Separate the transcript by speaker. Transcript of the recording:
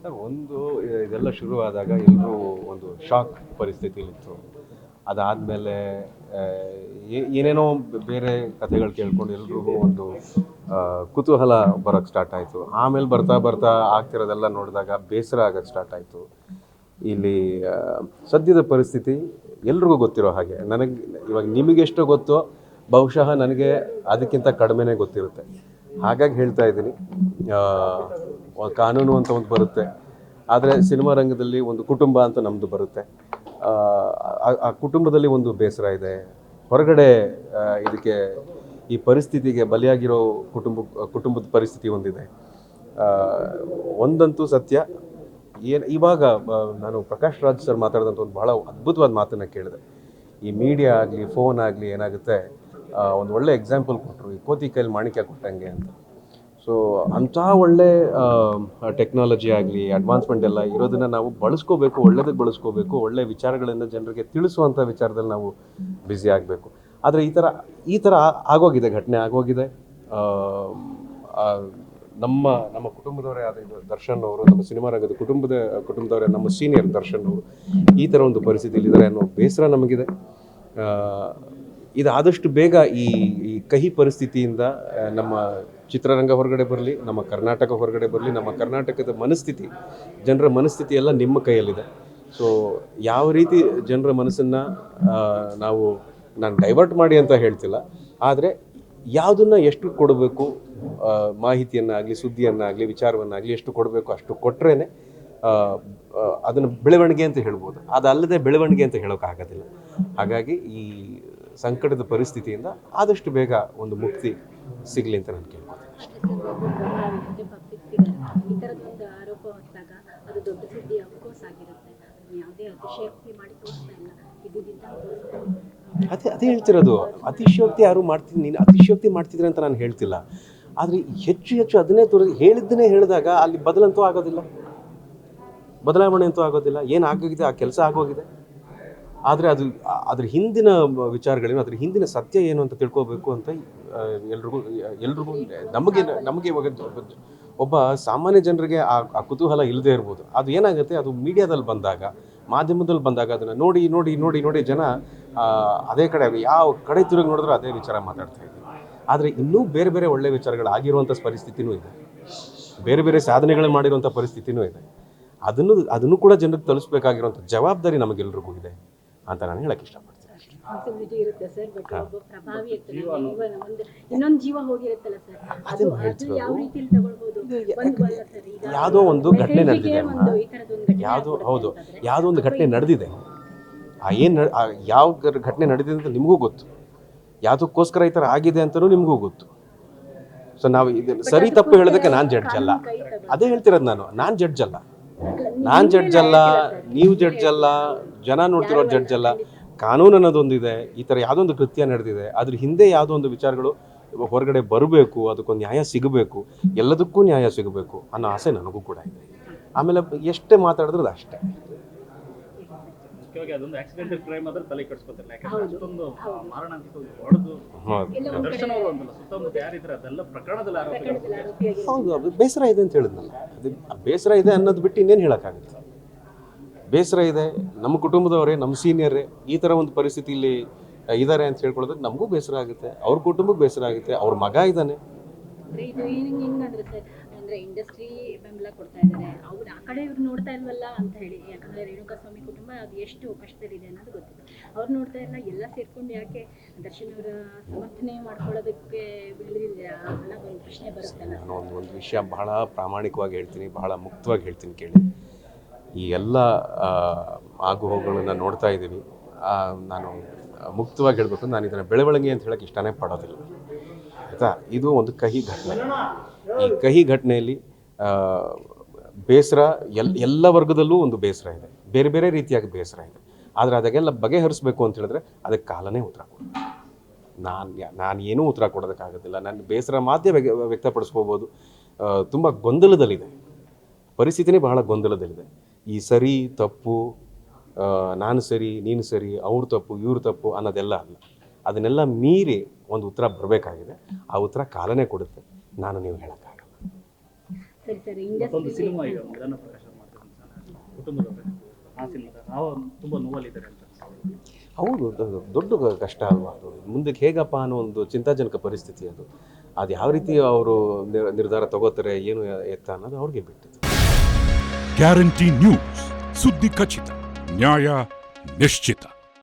Speaker 1: Sir ಒಂದು ಇದೆಲ್ಲ ಶುರುವಾದಾಗ ಎಲ್ಲರೂ ಒಂದು ಶಾಕ್ ಪರಿಸ್ಥಿತಿಲಿತ್ತು. ಅದಾದಮೇಲೆ ಏನೇನೋ ಬೇರೆ ಕಥೆಗಳು ಕೇಳ್ಕೊಂಡು ಎಲ್ರಿಗೂ ಒಂದು ಕುತೂಹಲ ಬರೋಕ್ಕೆ ಸ್ಟಾರ್ಟ್ ಆಯಿತು. ಆಮೇಲೆ ಬರ್ತಾ ಬರ್ತಾ ಆಗ್ತಿರೋದೆಲ್ಲ ನೋಡಿದಾಗ ಬೇಸರ ಆಗೋಕ್ಕೆ ಸ್ಟಾರ್ಟ್ ಆಯಿತು. ಇಲ್ಲಿ ಸದ್ಯದ ಪರಿಸ್ಥಿತಿ ಎಲ್ರಿಗೂ ಗೊತ್ತಿರೋ ಹಾಗೆ, ನನಗೆ ಇವಾಗ ನಿಮಗೆಷ್ಟು ಗೊತ್ತೋ ಬಹುಶಃ ನನಗೆ ಅದಕ್ಕಿಂತ ಕಡಿಮೆನೇ ಗೊತ್ತಿರುತ್ತೆ. ಹಾಗಾಗಿ ಹೇಳ್ತಾ ಇದ್ದೀನಿ, ಕಾನೂನು ಅಂತ ಒಂದು ಬರುತ್ತೆ, ಆದರೆ ಸಿನಿಮಾ ರಂಗದಲ್ಲಿ ಒಂದು ಕುಟುಂಬ ಅಂತ ನಮ್ಮದು ಬರುತ್ತೆ. ಆ ಕುಟುಂಬದಲ್ಲಿ ಒಂದು ಬೇಸರ ಇದೆ. ಹೊರಗಡೆ ಇದಕ್ಕೆ ಈ ಪರಿಸ್ಥಿತಿಗೆ ಬಲಿಯಾಗಿರೋ ಕುಟುಂಬದ ಪರಿಸ್ಥಿತಿ ಒಂದಿದೆ. ಒಂದಂತೂ ಸತ್ಯ, ಇವಾಗ ನಾನು ಪ್ರಕಾಶ್ ರಾಜ್ ಸರ್ ಮಾತಾಡಿದಂಥ ಒಂದು ಭಾಳ ಅದ್ಭುತವಾದ ಮಾತನ್ನು ಕೇಳಿದೆ. ಈ ಮೀಡಿಯಾ ಆಗಲಿ ಫೋನ್ ಆಗಲಿ ಏನಾಗುತ್ತೆ, ಒಂದು ಒಳ್ಳೆ ಎಕ್ಸಾಂಪಲ್ ಕೊಟ್ಟರು, ಈ ಕೋತಿ ಕೈಲಿ ಮಾಣಿಕ್ಯ ಕೊಟ್ಟಂಗೆ ಅಂತ. ಸೊ ಅಂಥ ಒಳ್ಳೆ ಟೆಕ್ನಾಲಜಿ ಆಗಲಿ ಅಡ್ವಾನ್ಸ್ಮೆಂಟ್ ಎಲ್ಲ ಇರೋದನ್ನು ನಾವು ಬಳಸ್ಕೋಬೇಕು, ಒಳ್ಳೆದಕ್ಕೆ ಬಳಸ್ಕೋಬೇಕು, ಒಳ್ಳೆ ವಿಚಾರಗಳನ್ನು ಜನರಿಗೆ ತಿಳಿಸುವಂಥ ವಿಚಾರದಲ್ಲಿ ನಾವು ಬ್ಯುಸಿ ಆಗಬೇಕು. ಆದರೆ ಈ ಥರ ಆಗೋಗಿದೆ, ಘಟನೆ ಆಗೋಗಿದೆ. ನಮ್ಮ ಕುಟುಂಬದವರೇ ಆದ ದರ್ಶನ್ ಅವರು, ನಮ್ಮ ಸಿನಿಮಾ ರಂಗದ ಕುಟುಂಬದವರೇ, ನಮ್ಮ ಸೀನಿಯರ್ ದರ್ಶನ್ ಅವರು ಈ ಥರ ಒಂದು ಪರಿಸ್ಥಿತಿಯಲ್ಲಿದ್ದಾರೆ ಅನ್ನೋ ಬೇಸರ ನಮಗಿದೆ. ಇದಾದಷ್ಟು ಬೇಗ ಈ ಕಹಿ ಪರಿಸ್ಥಿತಿಯಿಂದ ನಮ್ಮ ಚಿತ್ರರಂಗ ಹೊರಗಡೆ ಬರಲಿ, ನಮ್ಮ ಕರ್ನಾಟಕ ಹೊರಗಡೆ ಬರಲಿ. ನಮ್ಮ ಕರ್ನಾಟಕದ ಮನಸ್ಥಿತಿ, ಜನರ ಮನಸ್ಥಿತಿ ಎಲ್ಲ ನಿಮ್ಮ ಕೈಯಲ್ಲಿದೆ. ಸೊ ಯಾವ ರೀತಿ ಜನರ ಮನಸ್ಸನ್ನು ನಾನು ಡೈವರ್ಟ್ ಮಾಡಿ ಅಂತ ಹೇಳ್ತಿಲ್ಲ, ಆದರೆ ಯಾವುದನ್ನು ಎಷ್ಟು ಕೊಡಬೇಕು, ಮಾಹಿತಿಯನ್ನಾಗಲಿ ಸುದ್ದಿಯನ್ನಾಗಲಿ ವಿಚಾರವನ್ನಾಗಲಿ ಎಷ್ಟು ಕೊಡಬೇಕು ಅಷ್ಟು ಕೊಟ್ಟರೆ ಅದನ್ನು ಬೆಳವಣಿಗೆ ಅಂತ ಹೇಳ್ಬೋದು. ಅದಲ್ಲದೆ ಬೆಳವಣಿಗೆ ಅಂತ ಹೇಳೋಕ್ಕಾಗೋದಿಲ್ಲ. ಹಾಗಾಗಿ ಈ ಸಂಕಟದ ಪರಿಸ್ಥಿತಿಯಿಂದ ಆದಷ್ಟು ಬೇಗ ಒಂದು ಮುಕ್ತಿ ಸಿಗಲಿ ಅಂತ ನಾನು ಕೇಳ್ಕೊತೀನಿ. ಅದೇ ಹೇಳ್ತಿರೋದು, ಅತಿಶಯೋಕ್ತಿ ಯಾರು ನೀನು ಅತಿಶಯೋಕ್ತಿ ಮಾಡ್ತಿದ್ರೆ ಅಂತ ನಾನು ಹೇಳ್ತಿಲ್ಲ. ಆದರೆ ಹೆಚ್ಚು ಅದನ್ನೇ ಹೇಳಿದ್ದನ್ನೇ ಹೇಳಿದಾಗ ಅಲ್ಲಿ ಬದಲಾವಣೆ ಅಂತೂ ಆಗೋದಿಲ್ಲ. ಏನು ಆಗೋಗಿದೆ ಆ ಕೆಲಸ ಆಗೋಗಿದೆ. ಆದರೆ ಅದ್ರ ಹಿಂದಿನ ವಿಚಾರಗಳೇನು, ಅದ್ರ ಹಿಂದಿನ ಸತ್ಯ ಏನು ಅಂತ ತಿಳ್ಕೋಬೇಕು ಅಂತ ಎಲ್ರಿಗೂ ನಮಗೆ ಇವಾಗ ಒಬ್ಬ ಸಾಮಾನ್ಯ ಜನರಿಗೆ ಆ ಕುತೂಹಲ ಇಲ್ಲದೆ ಇರ್ಬೋದು. ಅದು ಏನಾಗುತ್ತೆ, ಅದು ಮೀಡಿಯಾದಲ್ಲಿ ಬಂದಾಗ, ಮಾಧ್ಯಮದಲ್ಲಿ ಬಂದಾಗ ಅದನ್ನು ನೋಡಿ ಜನ ಅದೇ ಕಡೆ, ಯಾವ ಕಡೆ ತಿರುಗಿ ನೋಡಿದ್ರು ಅದೇ ವಿಚಾರ ಮಾತಾಡ್ತಾ ಇದ್ದೀವಿ. ಆದರೆ ಇನ್ನೂ ಬೇರೆ ಒಳ್ಳೆ ವಿಚಾರಗಳು ಆಗಿರುವಂಥ ಪರಿಸ್ಥಿತಿನೂ ಇದೆ, ಬೇರೆ ಸಾಧನೆಗಳು ಮಾಡಿರುವಂಥ ಪರಿಸ್ಥಿತಿನೂ ಇದೆ. ಅದನ್ನು ಕೂಡ ಜನರಿಗೆ ತಲುಪಿಸಬೇಕಾಗಿರುವಂಥ ಜವಾಬ್ದಾರಿ ನಮಗೆಲ್ರಿಗೂ ಇದೆ ಅಂತ ನಾನು ಹೇಳಕ್ಕೆ ಇಷ್ಟಪಡ್ತೀನಿ. ಯಾವುದೋ ಒಂದು ಘಟನೆ ನಡೆದಿದೆ, ಯಾವುದೋ ಒಂದು ಘಟನೆ ನಡೆದಿದೆ. ಯಾವ ಘಟನೆ ನಡೆದಿದೆ ಅಂತ ನಿಮಗೂ ಗೊತ್ತು, ಯಾವುದಕ್ಕೋಸ್ಕರ ಈ ಥರ ಆಗಿದೆ ಅಂತಲೂ ನಿಮಗೂ ಗೊತ್ತು. ಸೊ ನಾವು ಇದನ್ನು ಸರಿ ತಪ್ಪು ಹೇಳೋದಕ್ಕೆ ನಾನು ಜಡ್ಜ್ ಅಲ್ಲ. ಅದೇ ಹೇಳ್ತಿರೋದು, ನಾನು ಜಡ್ಜ್ ಅಲ್ಲ, ನೀವು ಜಡ್ಜ್ ಅಲ್ಲ, ಜನ ನೋಡ್ತಿರೋ ಜಡ್ಜ್ ಅಲ್ಲ. ಕಾನೂನು ಅನ್ನೋದೊಂದಿದೆ. ಈ ಥರ ಯಾವುದೋ ಒಂದು ಕೃತ್ಯ ನಡೆದಿದೆ, ಅದ್ರ ಹಿಂದೆ ಯಾವುದೋ ಒಂದು ವಿಚಾರಗಳು ಹೊರಗಡೆ ಬರಬೇಕು, ಅದಕ್ಕೊಂದು ನ್ಯಾಯ ಸಿಗಬೇಕು, ಎಲ್ಲದಕ್ಕೂ ನ್ಯಾಯ ಸಿಗಬೇಕು ಅನ್ನೋ ಆಸೆ ನನಗೂ ಕೂಡ ಇದೆ. ಆಮೇಲೆ ಎಷ್ಟೇ ಮಾತಾಡಿದ್ರದ್ದು ಅಷ್ಟೇ.
Speaker 2: ಅದೊಂದು ಆಕ್ಸಿಡೆಂಟಲ್ ಕ್ರೈಮ್ ಆದ್ರೆ ತಲೆ ಕೆಡಿಸ್ಕೊತಾರೆ. ಯಾಕಂದ್ರೆ ಅಷ್ಟೊಂದು ಮಾರಣಾಂತಿಕ ಹೊಡೆದು ದರ್ಶನ್ ಅವರು ಅಂತಲ್ಲ, ಸುತ್ತಮುತ್ತ ಯಾರಿದ್ರೆ ಅದೆಲ್ಲ ಪ್ರಕರಣದಲ್ಲಿ ಆರೋಪಿಗಳು.
Speaker 1: ಹೌದು, ಅದು ಬೇಸರ ಇದೆ ಅಂತ ಹೇಳಿದ್ನಲ್ಲ. ಅದು ಬೇಸರ ಇದೆ ಅನ್ನೋದು ಬಿಟ್ಟು ಇನ್ನೇನು ಹೇಳೋಕ್ಕಾಗುತ್ತೆ. ಬೇಸರ ಇದೆ, ನಮ್ಮ ಕುಟುಂಬದವರೇ, ನಮ್ಮ ಸೀನಿಯರೇ ಈ ಥರ ಒಂದು ಪರಿಸ್ಥಿತಿಯಲ್ಲಿ ಇದ್ದಾರೆ ಅಂತ ಹೇಳ್ಕೊಳ್ಳೋದಕ್ಕೆ ನಮಗೂ ಬೇಸರ ಆಗುತ್ತೆ, ಅವ್ರ ಕುಟುಂಬಕ್ಕೆ ಬೇಸರ ಆಗುತ್ತೆ. ಅವ್ರ ಮಗ ಇದ್ದಾನೆ.
Speaker 3: ಇಂಡಸ್ಟ್ರಿ ಬೆಂಬಲ ಕೊಡ್ತಾ ಇದ್ದಾರೆ, ಅವ್ರು ಆ ಕಡೆ ಇವ್ರು ನೋಡ್ತಾ ಇಲ್ವಲ್ಲ ಅಂತ ಹೇಳಿ. ಯಾಕಂದ್ರೆ ರೇಣುಕಾಸ್ವಾಮಿ ಕುಟುಂಬ ಅದು ಎಷ್ಟು ಕಷ್ಟದಲ್ಲಿದೆ ಅನ್ನೋದು ಗೊತ್ತಿದೆ. ಅವ್ರು ನೋಡ್ತಾ ಇಲ್ಲ, ಎಲ್ಲ ಸೇರ್ಕೊಂಡು ಯಾಕೆ ದರ್ಶನ್ ಅವರ ಸಮರ್ಥನೆ ಮಾಡ್ಕೊಳ್ಳೋದಕ್ಕೆ ಬಿಡಲಿಲ್ಲ ಅನ್ನೋ ಒಂದು ಪ್ರಶ್ನೆ ಬರುತ್ತೆ.
Speaker 1: ನಾನು ಒಂದು ವಿಷಯ ಬಹಳ ಪ್ರಾಮಾಣಿಕವಾಗಿ ಹೇಳ್ತೀನಿ, ಬಹಳ ಮುಕ್ತವಾಗಿ ಹೇಳ್ತೀನಿ ಕೇಳಿ. ಈ ಎಲ್ಲ ಆಗುಹೋಗುಗಳನ್ನು ನೋಡ್ತಾ ಇದ್ದೀವಿ. ನಾನು ಮುಕ್ತವಾಗಿ ಹೇಳಬೇಕು, ನಾನು ಇದನ್ನು ಬೆಳವಣಿಗೆ ಅಂತ ಹೇಳೋಕ್ಕೆ ಇಷ್ಟನೇ ಪಡೋದಿಲ್ಲ, ಆಯಿತಾ. ಇದು ಒಂದು ಕಹಿ ಘಟನೆ. ಈ ಕಹಿ ಘಟನೆಯಲ್ಲಿ ಬೇಸರ ಎಲ್ಲ ವರ್ಗದಲ್ಲೂ ಒಂದು ಬೇಸರ ಇದೆ, ಬೇರೆ ರೀತಿಯಾಗಿ ಬೇಸರ ಇದೆ. ಆದರೆ ಅದಕ್ಕೆಲ್ಲ ಬಗೆಹರಿಸಬೇಕು ಅಂತ ಹೇಳಿದ್ರೆ ಅದಕ್ಕೆ ಕಾಲನೇ ಉತ್ತರ ಕೊಡು. ನಾನು ಏನೂ ಉತ್ತರ ಕೊಡೋದಕ್ಕಾಗೋದಿಲ್ಲ. ನನ್ನ ಬೇಸರ ಮಾತ್ರ ವ್ಯಕ್ತಪಡಿಸ್ಕೋಬೋದು. ತುಂಬ ಗೊಂದಲದಲ್ಲಿದೆ ಪರಿಸ್ಥಿತಿನೇ, ಬಹಳ ಗೊಂದಲದಲ್ಲಿದೆ. ಈ ಸರಿ ತಪ್ಪು, ನಾನು ಸರಿ ನೀನು ಸರಿ, ಅವ್ರು ತಪ್ಪು ಇವ್ರು ತಪ್ಪು ಅನ್ನೋದೆಲ್ಲ ಅಲ್ಲ. ಅದನ್ನೆಲ್ಲ ಮೀರಿ ಒಂದು ಉತ್ತರ ಬರಬೇಕಾಗಿದೆ. ಆ ಉತ್ತರ ಕಾಲನೇ ಕೊಡುತ್ತೆ, ನೀವು ಹೇಳೋಕ್ಕಾಗಲ್ಲ.
Speaker 2: ಸಿನಿಮಾ ಈಗ ಕುಟುಂಬದವರೇ ಆ ಸಿನಿಮಾದ ನಾವು ತುಂಬ ನೋವಲ್ಲಿದ್ದಾರೆ ಅಂತ.
Speaker 1: ಹೌದು, ಅದು ದೊಡ್ಡ ಕಷ್ಟ ಅಲ್ವಾ ಅದು. ಮುಂದಕ್ಕೆ ಹೇಗಪ್ಪ ಅನ್ನೋ ಒಂದು ಚಿಂತಾಜನಕ ಪರಿಸ್ಥಿತಿ ಅದು. ಅದು ಯಾವ ರೀತಿ ಅವರು ನಿರ್ಧಾರ ತಗೋತಾರೆ ಏನು ಎತ್ತ ಅನ್ನೋದು ಅವ್ರಿಗೆ ಬಿಟ್ಟಿದ್ದು.
Speaker 4: ಗ್ಯಾರಂಟಿ ನ್ಯೂಸ್, ಸುದ್ದಿ ಖಚಿತ, ನ್ಯಾಯ ನಿಶ್ಚಿತ.